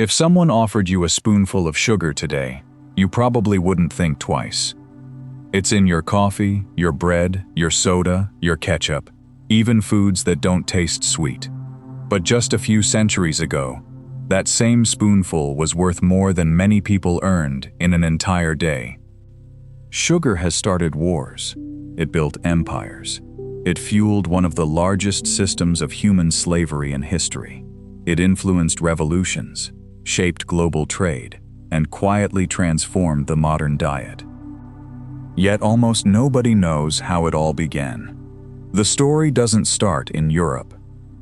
If someone offered you a spoonful of sugar today, you probably wouldn't think twice. It's in your coffee, your bread, your soda, your ketchup, even foods that don't taste sweet. But just a few centuries ago, that same spoonful was worth more than many people earned in an entire day. Sugar has started wars. It built empires. It fueled one of the largest systems of human slavery in history. It influenced revolutions, shaped global trade, and quietly transformed the modern diet. Yet almost nobody knows how it all began. The story doesn't start in Europe.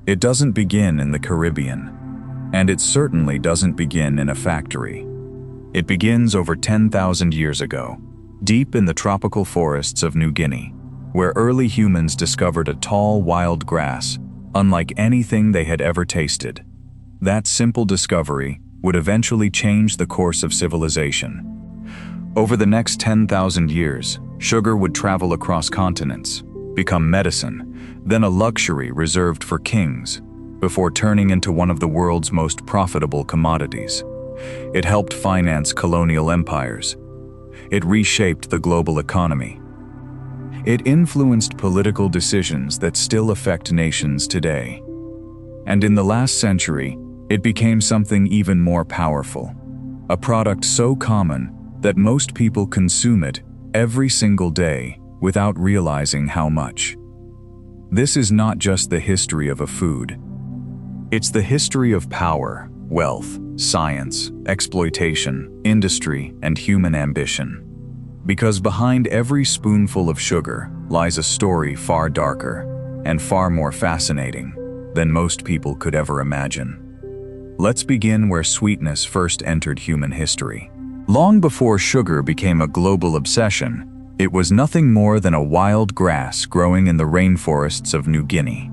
It doesn't begin in the Caribbean. And it certainly doesn't begin in a factory. It begins over 10,000 years ago, deep in the tropical forests of New Guinea, where early humans discovered a tall, wild grass, unlike anything they had ever tasted. That simple discovery would eventually change the course of civilization. Over the next 10,000 years, sugar would travel across continents, become medicine, then a luxury reserved for kings, before turning into one of the world's most profitable commodities. It helped finance colonial empires. It reshaped the global economy. It influenced political decisions that still affect nations today. And in the last century, it became something even more powerful, a product so common that most people consume it every single day without realizing how much. This is not just the history of a food. It's the history of power, wealth, science, exploitation, industry, and human ambition. Because behind every spoonful of sugar lies a story far darker and far more fascinating than most people could ever imagine. Let's begin where sweetness first entered human history. Long before sugar became a global obsession, it was nothing more than a wild grass growing in the rainforests of New Guinea.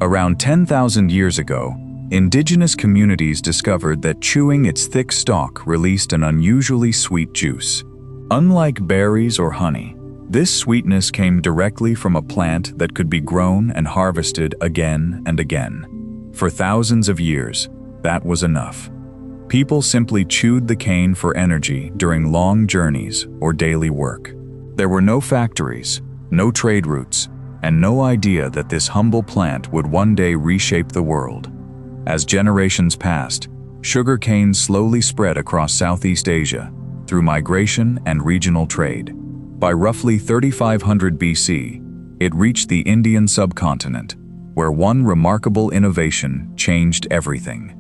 Around 10,000 years ago, indigenous communities discovered that chewing its thick stalk released an unusually sweet juice. Unlike berries or honey, this sweetness came directly from a plant that could be grown and harvested again and again. For thousands of years, that was enough. People simply chewed the cane for energy during long journeys or daily work. There were no factories, no trade routes, and no idea that this humble plant would one day reshape the world. As generations passed, sugar cane slowly spread across Southeast Asia through migration and regional trade. By roughly 3500 BC, it reached the Indian subcontinent, where one remarkable innovation changed everything.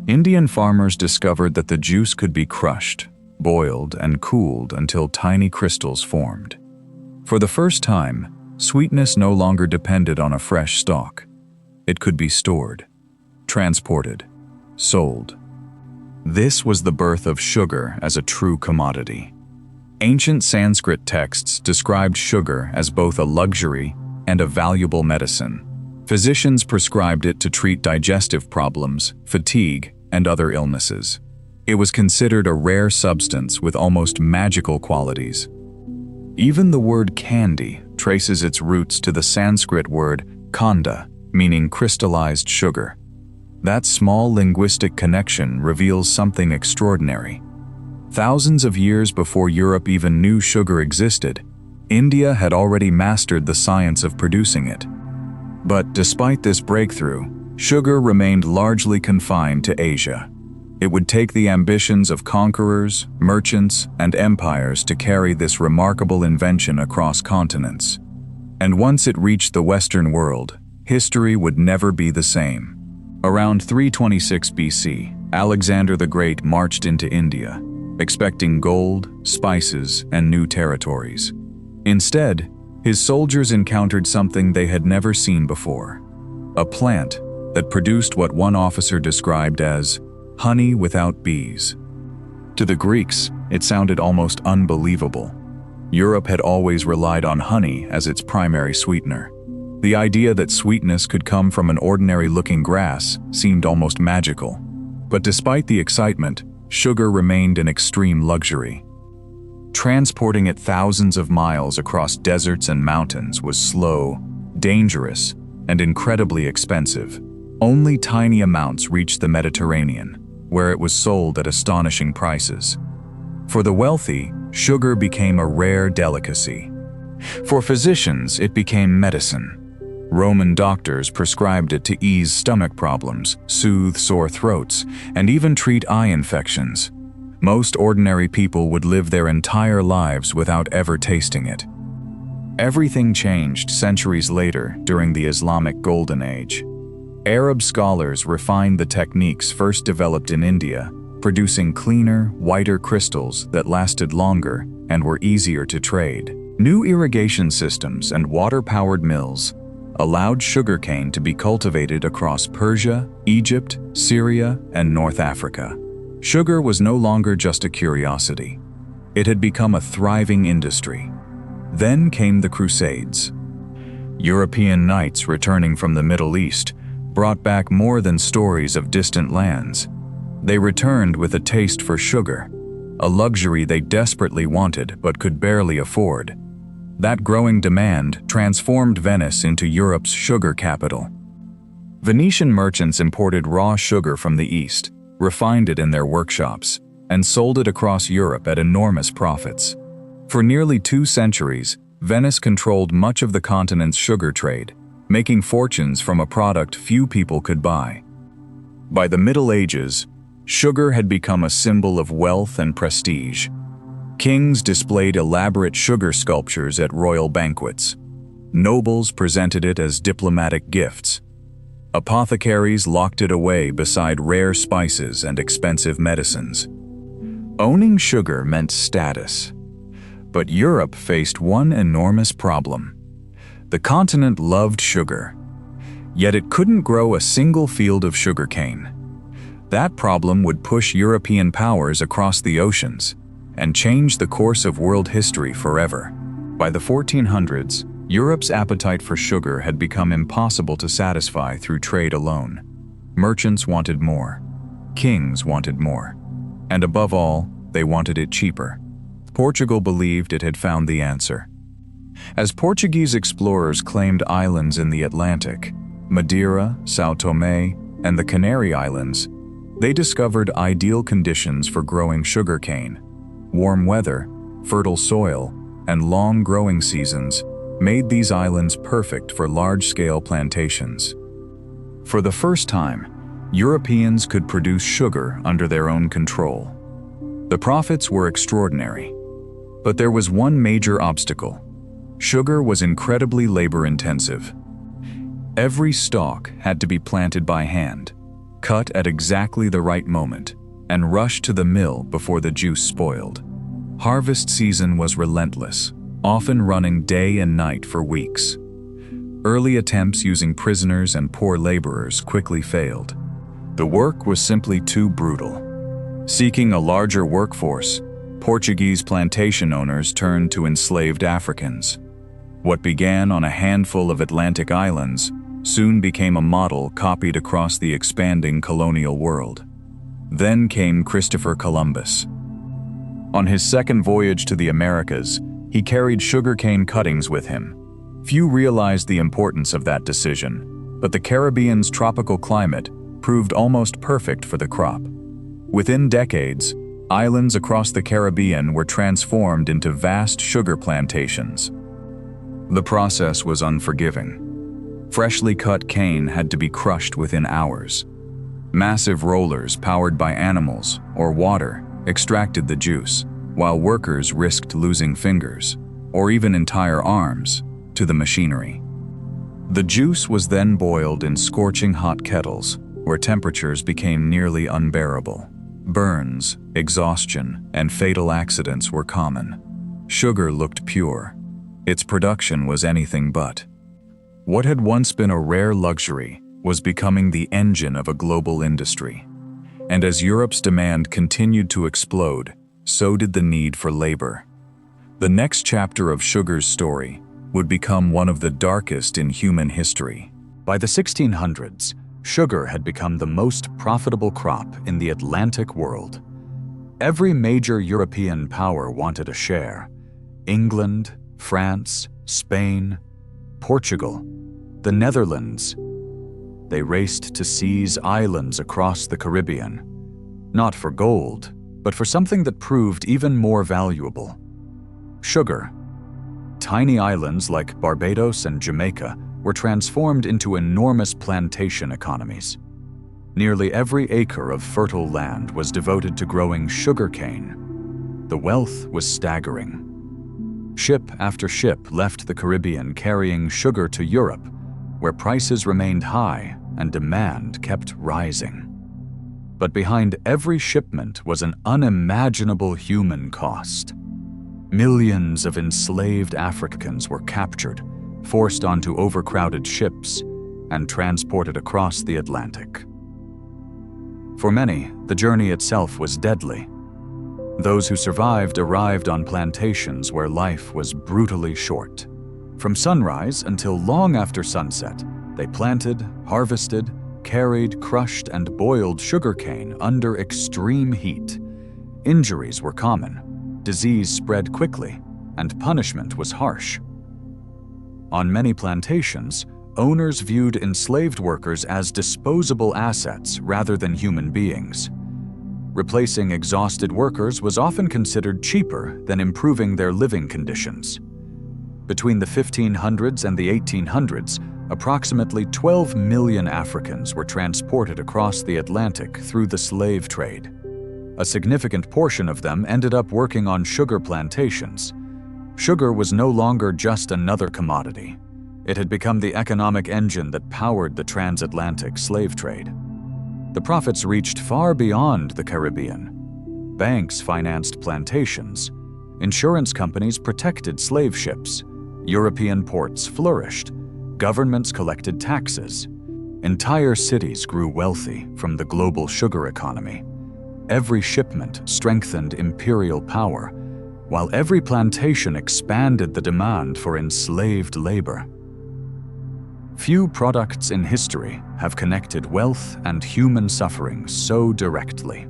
Indian farmers discovered that the juice could be crushed, boiled, and cooled until tiny crystals formed. For the first time, sweetness no longer depended on a fresh stalk. It could be stored, transported, sold. This was the birth of sugar as a true commodity. Ancient Sanskrit texts described sugar as both a luxury and a valuable medicine. Physicians prescribed it to treat digestive problems, fatigue, and other illnesses. It was considered a rare substance with almost magical qualities. Even the word candy traces its roots to the Sanskrit word khanda, meaning crystallized sugar. That small linguistic connection reveals something extraordinary. Thousands of years before Europe even knew sugar existed, India had already mastered the science of producing it. But despite this breakthrough, sugar remained largely confined to Asia. It would take the ambitions of conquerors, merchants, and empires to carry this remarkable invention across continents. And once it reached the Western world, history would never be the same. Around 326 BC, Alexander the Great marched into India, expecting gold, spices, and new territories. Instead, his soldiers encountered something they had never seen before: a plant that produced what one officer described as honey without bees. To the Greeks, it sounded almost unbelievable. Europe had always relied on honey as its primary sweetener. The idea that sweetness could come from an ordinary-looking grass seemed almost magical. But despite the excitement, sugar remained an extreme luxury. Transporting it thousands of miles across deserts and mountains was slow, dangerous, and incredibly expensive. Only tiny amounts reached the Mediterranean, where it was sold at astonishing prices. For the wealthy, sugar became a rare delicacy. For physicians, it became medicine. Roman doctors prescribed it to ease stomach problems, soothe sore throats, and even treat eye infections. Most ordinary people would live their entire lives without ever tasting it. Everything changed centuries later during the Islamic Golden Age. Arab scholars refined the techniques first developed in India, producing cleaner, whiter crystals that lasted longer and were easier to trade. New irrigation systems and water-powered mills allowed sugarcane to be cultivated across Persia, Egypt, Syria, and North Africa. Sugar was no longer just a curiosity. It had become a thriving industry. Then came the Crusades. European knights returning from the Middle East brought back more than stories of distant lands. They returned with a taste for sugar, a luxury they desperately wanted but could barely afford. That growing demand transformed Venice into Europe's sugar capital. Venetian merchants imported raw sugar from the East, refined it in their workshops, and sold it across Europe at enormous profits. For nearly 2 centuries, Venice controlled much of the continent's sugar trade, making fortunes from a product few people could buy. By the Middle Ages, sugar had become a symbol of wealth and prestige. Kings displayed elaborate sugar sculptures at royal banquets. Nobles presented it as diplomatic gifts. Apothecaries locked it away beside rare spices and expensive medicines. Owning sugar meant status. But Europe faced one enormous problem. The continent loved sugar, yet it couldn't grow a single field of sugarcane. That problem would push European powers across the oceans and change the course of world history forever. By the 1400s, Europe's appetite for sugar had become impossible to satisfy through trade alone. Merchants wanted more. Kings wanted more. And above all, they wanted it cheaper. Portugal believed it had found the answer. As Portuguese explorers claimed islands in the Atlantic, Madeira, São Tomé, and the Canary Islands, they discovered ideal conditions for growing sugarcane. Warm weather, fertile soil, and long growing seasons made these islands perfect for large-scale plantations. For the first time, Europeans could produce sugar under their own control. The profits were extraordinary. But there was one major obstacle. Sugar was incredibly labor-intensive. Every stalk had to be planted by hand, cut at exactly the right moment, and rushed to the mill before the juice spoiled. Harvest season was relentless, often running day and night for weeks. Early attempts using prisoners and poor laborers quickly failed. The work was simply too brutal. Seeking a larger workforce, Portuguese plantation owners turned to enslaved Africans. What began on a handful of Atlantic islands soon became a model copied across the expanding colonial world. Then came Christopher Columbus. On his second voyage to the Americas, he carried sugarcane cuttings with him. Few realized the importance of that decision, but the Caribbean's tropical climate proved almost perfect for the crop. Within decades, islands across the Caribbean were transformed into vast sugar plantations. The process was unforgiving. Freshly cut cane had to be crushed within hours. Massive rollers powered by animals or water extracted the juice, while workers risked losing fingers, or even entire arms, to the machinery. The juice was then boiled in scorching hot kettles, where temperatures became nearly unbearable. Burns, exhaustion, and fatal accidents were common. Sugar looked pure. Its production was anything but. What had once been a rare luxury was becoming the engine of a global industry. And as Europe's demand continued to explode, so did the need for labor. The next chapter of sugar's story would become one of the darkest in human history. By the 1600s, sugar had become the most profitable crop in the Atlantic world. Every major European power wanted a share. England, France, Spain, Portugal, the Netherlands. They raced to seize islands across the Caribbean. not for gold, but for something that proved even more valuable: sugar. Tiny islands like Barbados and Jamaica were transformed into enormous plantation economies. Nearly every acre of fertile land was devoted to growing sugarcane. The wealth was staggering. Ship after ship left the Caribbean carrying sugar to Europe, where prices remained high and demand kept rising. But behind every shipment was an unimaginable human cost. Millions of enslaved Africans were captured, forced onto overcrowded ships, and transported across the Atlantic. For many, the journey itself was deadly. Those who survived arrived on plantations where life was brutally short. From sunrise until long after sunset, they planted, harvested, carried, crushed, and boiled sugarcane under extreme heat. Injuries were common, disease spread quickly, and punishment was harsh. On many plantations, owners viewed enslaved workers as disposable assets rather than human beings. Replacing exhausted workers was often considered cheaper than improving their living conditions. Between the 1500s and the 1800s, approximately 12 million Africans were transported across the Atlantic through the slave trade. A significant portion of them ended up working on sugar plantations. Sugar was no longer just another commodity. It had become the economic engine that powered the transatlantic slave trade. The profits reached far beyond the Caribbean. Banks financed plantations. Insurance companies protected slave ships. European ports flourished. Governments collected taxes. Entire cities grew wealthy from the global sugar economy. Every shipment strengthened imperial power, while every plantation expanded the demand for enslaved labor. Few products in history have connected wealth and human suffering so directly.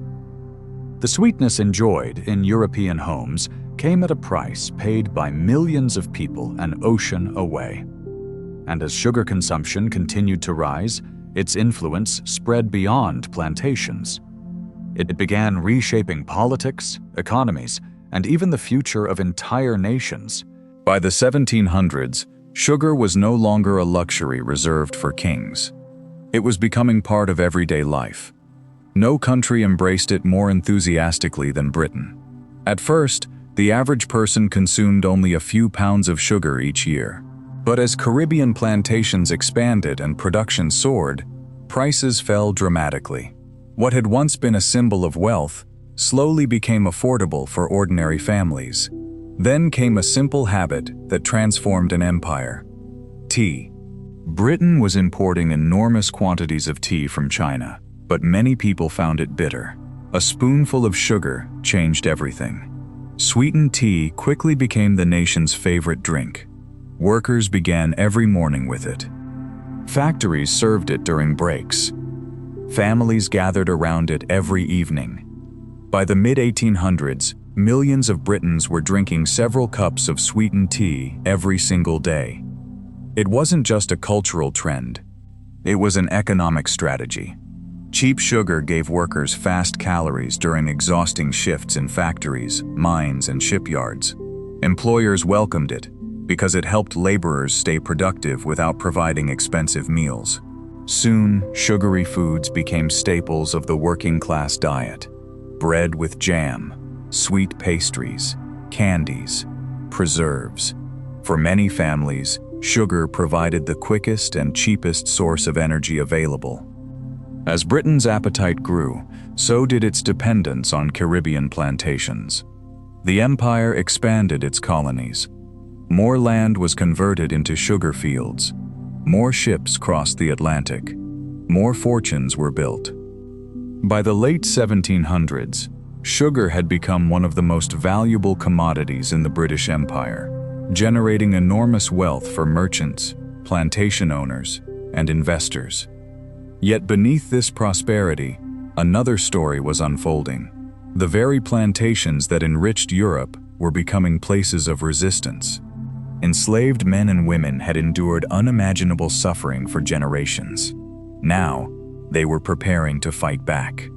The sweetness enjoyed in European homes came at a price paid by millions of people an ocean away. And as sugar consumption continued to rise, its influence spread beyond plantations. It began reshaping politics, economies, and even the future of entire nations. By the 1700s, sugar was no longer a luxury reserved for kings. It was becoming part of everyday life. No country embraced it more enthusiastically than Britain. At first, the average person consumed only a few pounds of sugar each year. But as Caribbean plantations expanded and production soared, prices fell dramatically. What had once been a symbol of wealth slowly became affordable for ordinary families. Then came a simple habit that transformed an empire: tea. Britain was importing enormous quantities of tea from China, but many people found it bitter. A spoonful of sugar changed everything. Sweetened tea quickly became the nation's favorite drink. Workers began every morning with it. Factories served it during breaks. Families gathered around it every evening. By the mid-1800s, millions of Britons were drinking several cups of sweetened tea every single day. It wasn't just a cultural trend. It was an economic strategy. Cheap sugar gave workers fast calories during exhausting shifts in factories, mines, and shipyards. Employers welcomed it because it helped laborers stay productive without providing expensive meals. Soon, sugary foods became staples of the working-class diet. Bread with jam, sweet pastries, candies, preserves. For many families, sugar provided the quickest and cheapest source of energy available. As Britain's appetite grew, so did its dependence on Caribbean plantations. The empire expanded its colonies. More land was converted into sugar fields. More ships crossed the Atlantic. More fortunes were built. By the late 1700s, sugar had become one of the most valuable commodities in the British Empire, generating enormous wealth for merchants, plantation owners, and investors. Yet beneath this prosperity, another story was unfolding. The very plantations that enriched Europe were becoming places of resistance. Enslaved men and women had endured unimaginable suffering for generations. Now, they were preparing to fight back.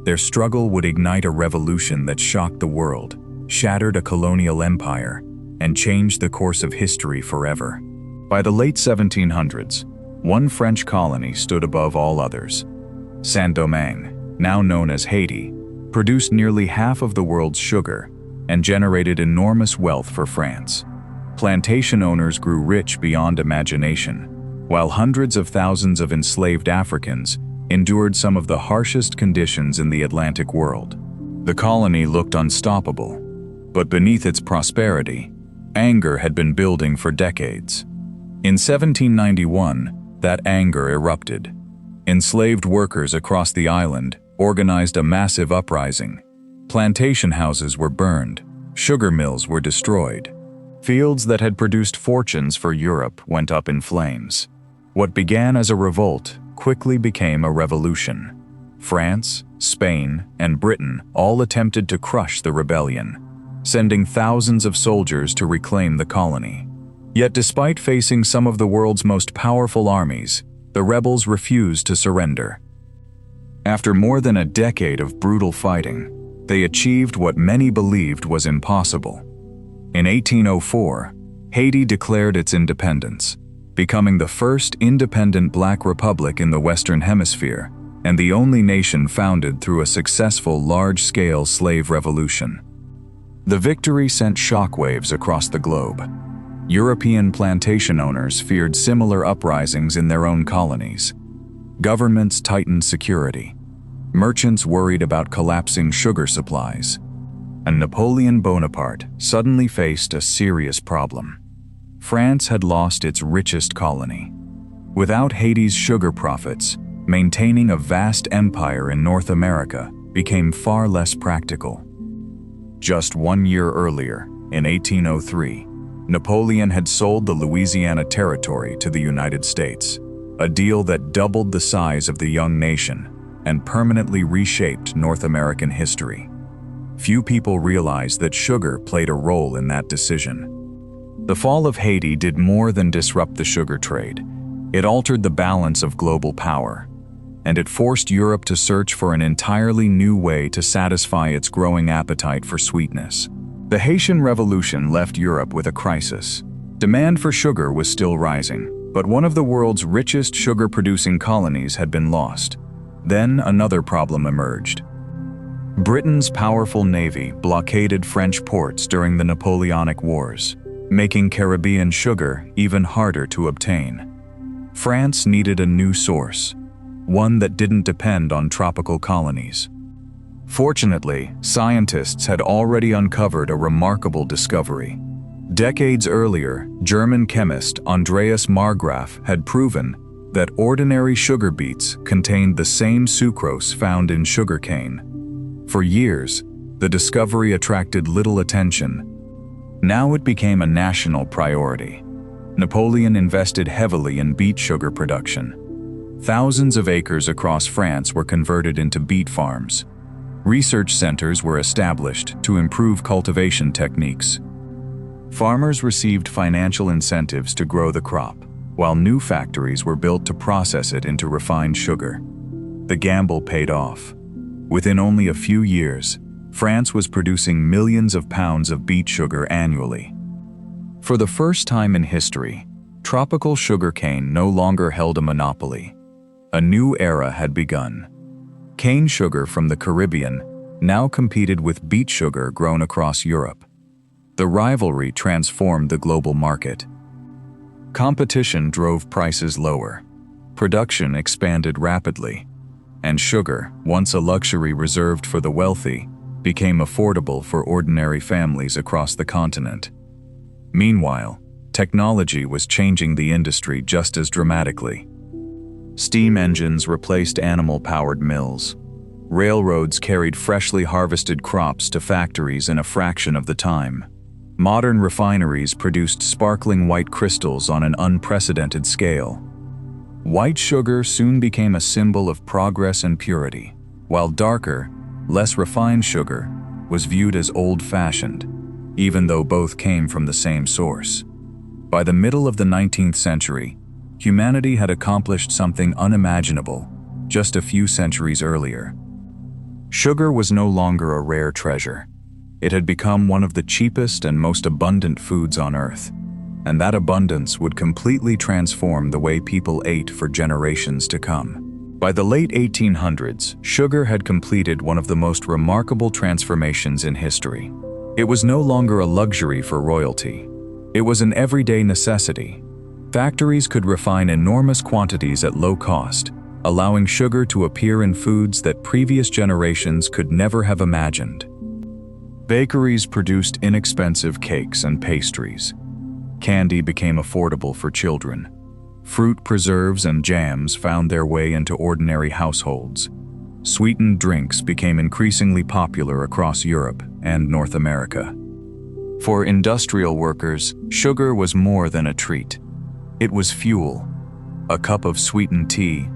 Their struggle would ignite a revolution that shocked the world, shattered a colonial empire, and changed the course of history forever. By the late 1700s, one French colony stood above all others. Saint-Domingue, now known as Haiti, produced nearly half of the world's sugar and generated enormous wealth for France. Plantation owners grew rich beyond imagination, while hundreds of thousands of enslaved Africans endured some of the harshest conditions in the Atlantic world. The colony looked unstoppable, but beneath its prosperity, anger had been building for decades. In 1791, that anger erupted. Enslaved workers across the island organized a massive uprising. Plantation houses were burned, sugar mills were destroyed. Fields that had produced fortunes for Europe went up in flames. What began as a revolt quickly became a revolution. France, Spain, and Britain all attempted to crush the rebellion, sending thousands of soldiers to reclaim the colony. Yet despite facing some of the world's most powerful armies, the rebels refused to surrender. After more than a decade of brutal fighting, they achieved what many believed was impossible. In 1804, Haiti declared its independence, becoming the first independent Black republic in the Western Hemisphere and the only nation founded through a successful large-scale slave revolution. The victory sent shockwaves across the globe. European plantation owners feared similar uprisings in their own colonies. Governments tightened security. Merchants worried about collapsing sugar supplies. And Napoleon Bonaparte suddenly faced a serious problem. France had lost its richest colony. Without Haiti's sugar profits, maintaining a vast empire in North America became far less practical. Just 1 year earlier, in 1803, Napoleon had sold the Louisiana Territory to the United States, a deal that doubled the size of the young nation and permanently reshaped North American history. Few people realized that sugar played a role in that decision. The fall of Haiti did more than disrupt the sugar trade. It altered the balance of global power, and it forced Europe to search for an entirely new way to satisfy its growing appetite for sweetness. The Haitian Revolution left Europe with a crisis. Demand for sugar was still rising, but one of the world's richest sugar-producing colonies had been lost. Then another problem emerged. Britain's powerful navy blockaded French ports during the Napoleonic Wars, making Caribbean sugar even harder to obtain. France needed a new source, one that didn't depend on tropical colonies. Fortunately, scientists had already uncovered a remarkable discovery. Decades earlier, German chemist Andreas Marggraf had proven that ordinary sugar beets contained the same sucrose found in sugarcane. For years, the discovery attracted little attention. Now it became a national priority. Napoleon invested heavily in beet sugar production. Thousands of acres across France were converted into beet farms. Research centers were established to improve cultivation techniques. Farmers received financial incentives to grow the crop, while new factories were built to process it into refined sugar. The gamble paid off. Within only a few years, France was producing millions of pounds of beet sugar annually. For the first time in history, tropical sugarcane no longer held a monopoly. A new era had begun. Cane sugar from the Caribbean now competed with beet sugar grown across Europe. The rivalry transformed the global market. Competition drove prices lower. Production expanded rapidly. And sugar, once a luxury reserved for the wealthy, became affordable for ordinary families across the continent. Meanwhile, technology was changing the industry just as dramatically. Steam engines replaced animal-powered mills. Railroads carried freshly harvested crops to factories in a fraction of the time. Modern refineries produced sparkling white crystals on an unprecedented scale. White sugar soon became a symbol of progress and purity, while darker, less refined sugar was viewed as old-fashioned, even though both came from the same source. By the middle of the 19th century, humanity had accomplished something unimaginable just a few centuries earlier. Sugar was no longer a rare treasure. It had become one of the cheapest and most abundant foods on Earth, and that abundance would completely transform the way people ate for generations to come. By the late 1800s, sugar had completed one of the most remarkable transformations in history. It was no longer a luxury for royalty. It was an everyday necessity. Factories could refine enormous quantities at low cost, allowing sugar to appear in foods that previous generations could never have imagined. Bakeries produced inexpensive cakes and pastries. Candy became affordable for children. Fruit preserves and jams found their way into ordinary households. Sweetened drinks became increasingly popular across Europe and North America. For industrial workers, sugar was more than a treat. It was fuel. A cup of sweetened tea,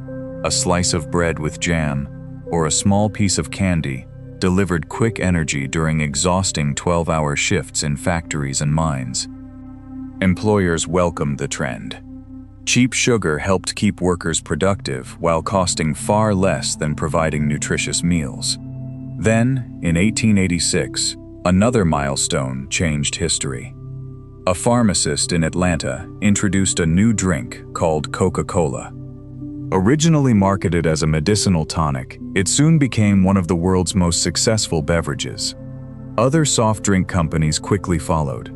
a slice of bread with jam, or a small piece of candy delivered quick energy during exhausting 12-hour shifts in factories and mines. Employers welcomed the trend. Cheap sugar helped keep workers productive while costing far less than providing nutritious meals. Then, in 1886, another milestone changed history. A pharmacist in Atlanta introduced a new drink called Coca-Cola. Originally marketed as a medicinal tonic, it soon became one of the world's most successful beverages. Other soft drink companies quickly followed.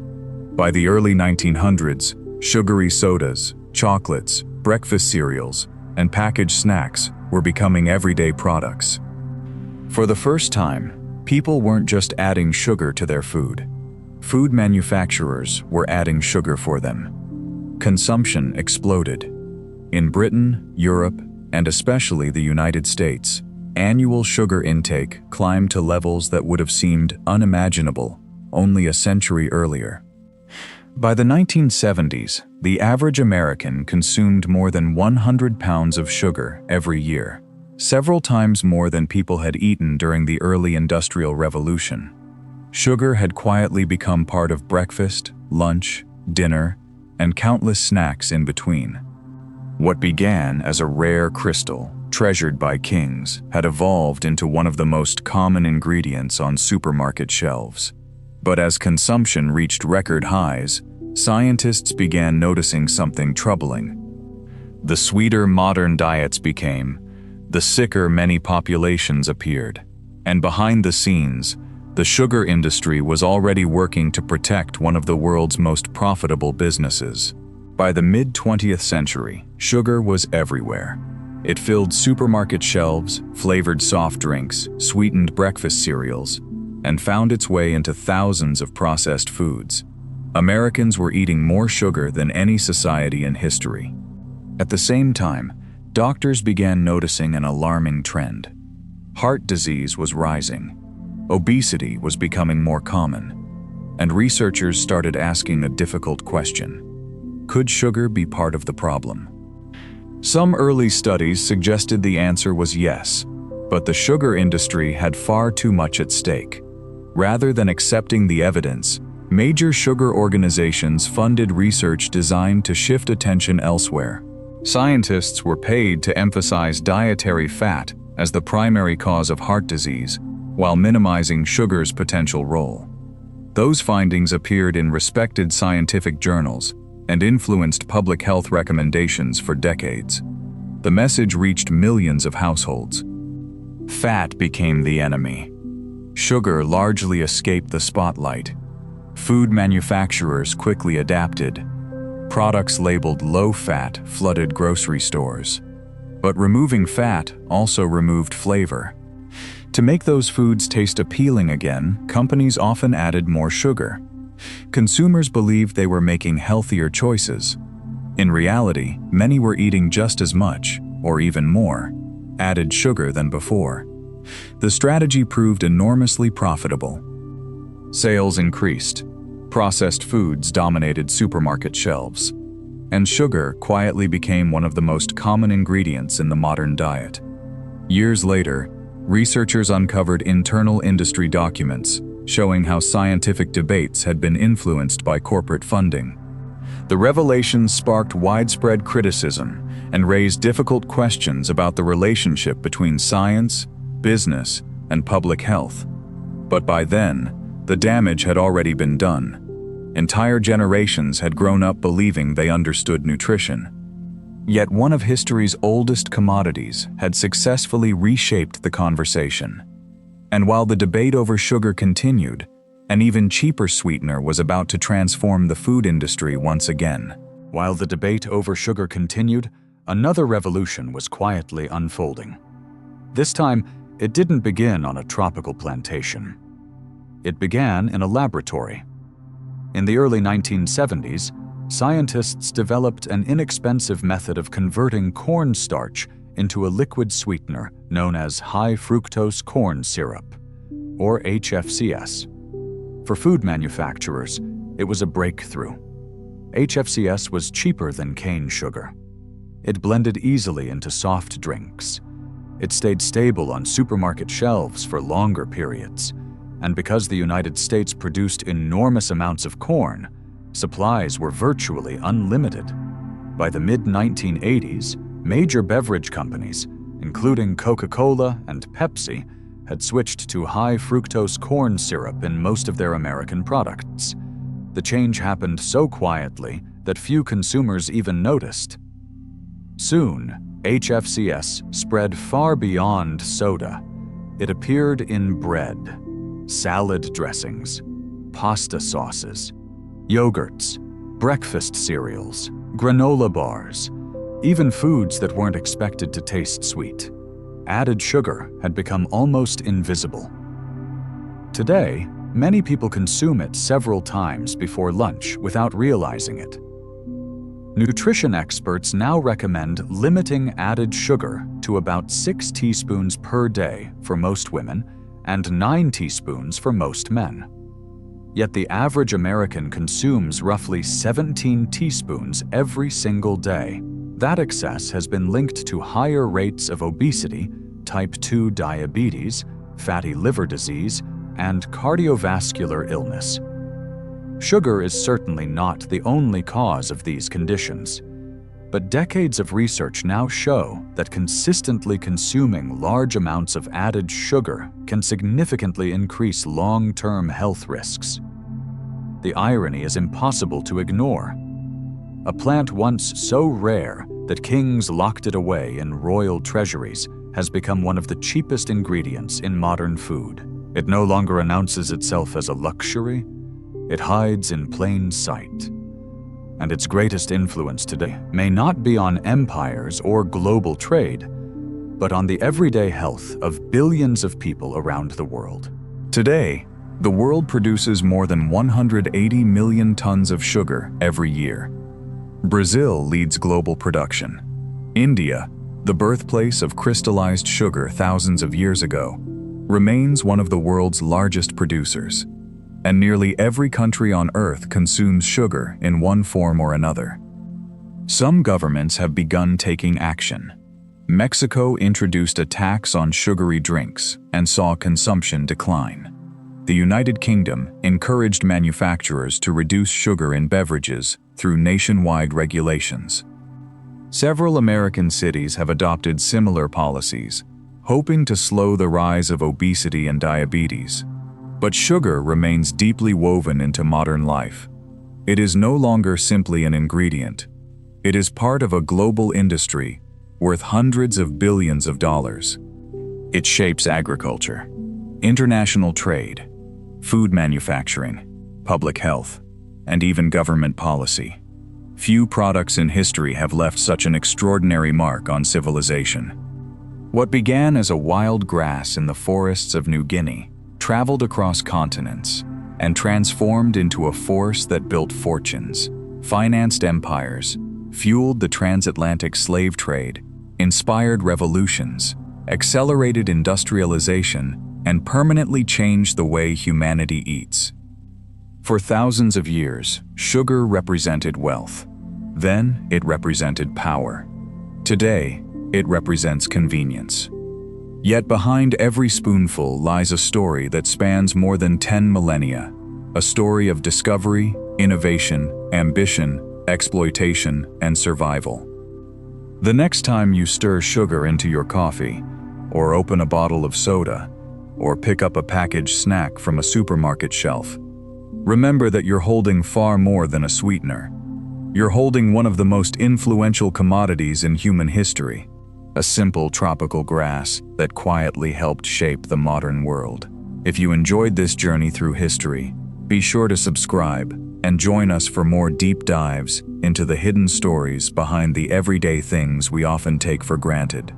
By the early 1900s, sugary sodas, chocolates, breakfast cereals, and packaged snacks were becoming everyday products. For the first time, people weren't just adding sugar to their food. Food manufacturers were adding sugar for them. Consumption exploded. In Britain, Europe, and especially the United States, annual sugar intake climbed to levels that would have seemed unimaginable only a century earlier. By the 1970s, the average American consumed more than 100 pounds of sugar every year, several times more than people had eaten during the early Industrial Revolution. Sugar had quietly become part of breakfast, lunch, dinner, and countless snacks in between. What began as a rare crystal, treasured by kings, had evolved into one of the most common ingredients on supermarket shelves. But as consumption reached record highs, scientists began noticing something troubling. The sweeter modern diets became, the sicker many populations appeared. And behind the scenes, the sugar industry was already working to protect one of the world's most profitable businesses. By the mid-20th century, sugar was everywhere. It filled supermarket shelves, flavored soft drinks, sweetened breakfast cereals, and found its way into thousands of processed foods. Americans were eating more sugar than any society in history. At the same time, doctors began noticing an alarming trend. Heart disease was rising. Obesity was becoming more common. And researchers started asking a difficult question. Could sugar be part of the problem? Some early studies suggested the answer was yes, but the sugar industry had far too much at stake. Rather than accepting the evidence, major sugar organizations funded research designed to shift attention elsewhere. Scientists were paid to emphasize dietary fat as the primary cause of heart disease, while minimizing sugar's potential role. Those findings appeared in respected scientific journals and influenced public health recommendations for decades. The message reached millions of households. Fat became the enemy. Sugar largely escaped the spotlight. Food manufacturers quickly adapted. Products labeled low-fat flooded grocery stores. But removing fat also removed flavor. To make those foods taste appealing again, companies often added more sugar. Consumers believed they were making healthier choices. In reality, many were eating just as much, or even more, added sugar than before. The strategy proved enormously profitable. Sales increased. Processed foods dominated supermarket shelves. And sugar quietly became one of the most common ingredients in the modern diet. Years later, researchers uncovered internal industry documents showing how scientific debates had been influenced by corporate funding. The revelations sparked widespread criticism and raised difficult questions about the relationship between science, business, and public health. But by then, the damage had already been done. Entire generations had grown up believing they understood nutrition. Yet one of history's oldest commodities had successfully reshaped the conversation. And while the debate over sugar continued, an even cheaper sweetener was about to transform the food industry once again. While the debate over sugar continued, another revolution was quietly unfolding. This time, it didn't begin on a tropical plantation. It began in a laboratory. In the early 1970s, scientists developed an inexpensive method of converting cornstarch into a liquid sweetener known as high-fructose corn syrup, or HFCS. For food manufacturers, it was a breakthrough. HFCS was cheaper than cane sugar. It blended easily into soft drinks. It stayed stable on supermarket shelves for longer periods. And because the United States produced enormous amounts of corn, supplies were virtually unlimited. By the mid-1980s, major beverage companies, including Coca-Cola and Pepsi, had switched to high-fructose corn syrup in most of their American products. The change happened so quietly that few consumers even noticed. Soon, HFCS spread far beyond soda. It appeared in bread, salad dressings, pasta sauces, yogurts, breakfast cereals, granola bars, even foods that weren't expected to taste sweet. Added sugar had become almost invisible. Today, many people consume it several times before lunch without realizing it. Nutrition experts now recommend limiting added sugar to about 6 teaspoons per day for most women and 9 teaspoons for most men. Yet the average American consumes roughly 17 teaspoons every single day. That excess has been linked to higher rates of obesity, type 2 diabetes, fatty liver disease, and cardiovascular illness. Sugar is certainly not the only cause of these conditions, but decades of research now show that consistently consuming large amounts of added sugar can significantly increase long-term health risks. The irony is impossible to ignore. A plant once so rare that kings locked it away in royal treasuries has become one of the cheapest ingredients in modern food. It no longer announces itself as a luxury. It hides in plain sight. And its greatest influence today may not be on empires or global trade, but on the everyday health of billions of people around the world. Today, the world produces more than 180 million tons of sugar every year. Brazil leads global production. India, the birthplace of crystallized sugar thousands of years ago, remains one of the world's largest producers. And nearly every country on Earth consumes sugar in one form or another. Some governments have begun taking action. Mexico introduced a tax on sugary drinks and saw consumption decline. The United Kingdom encouraged manufacturers to reduce sugar in beverages through nationwide regulations. Several American cities have adopted similar policies, hoping to slow the rise of obesity and diabetes. But sugar remains deeply woven into modern life. It is no longer simply an ingredient. It is part of a global industry worth hundreds of billions of dollars. It shapes agriculture, international trade, food manufacturing, public health, and even government policy. Few products in history have left such an extraordinary mark on civilization. What began as a wild grass in the forests of New Guinea traveled across continents and transformed into a force that built fortunes, financed empires, fueled the transatlantic slave trade, inspired revolutions, accelerated industrialization, and permanently changed the way humanity eats. For thousands of years, sugar represented wealth. Then it represented power. Today, it represents convenience. Yet behind every spoonful lies a story that spans more than 10 millennia, a story of discovery, innovation, ambition, exploitation, and survival. The next time you stir sugar into your coffee or open a bottle of soda, or pick up a packaged snack from a supermarket shelf. Remember that you're holding far more than a sweetener. You're holding one of the most influential commodities in human history, a simple tropical grass that quietly helped shape the modern world. If you enjoyed this journey through history, be sure to subscribe and join us for more deep dives into the hidden stories behind the everyday things we often take for granted.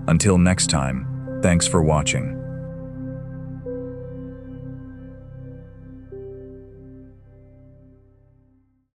Until next time, thanks for watching.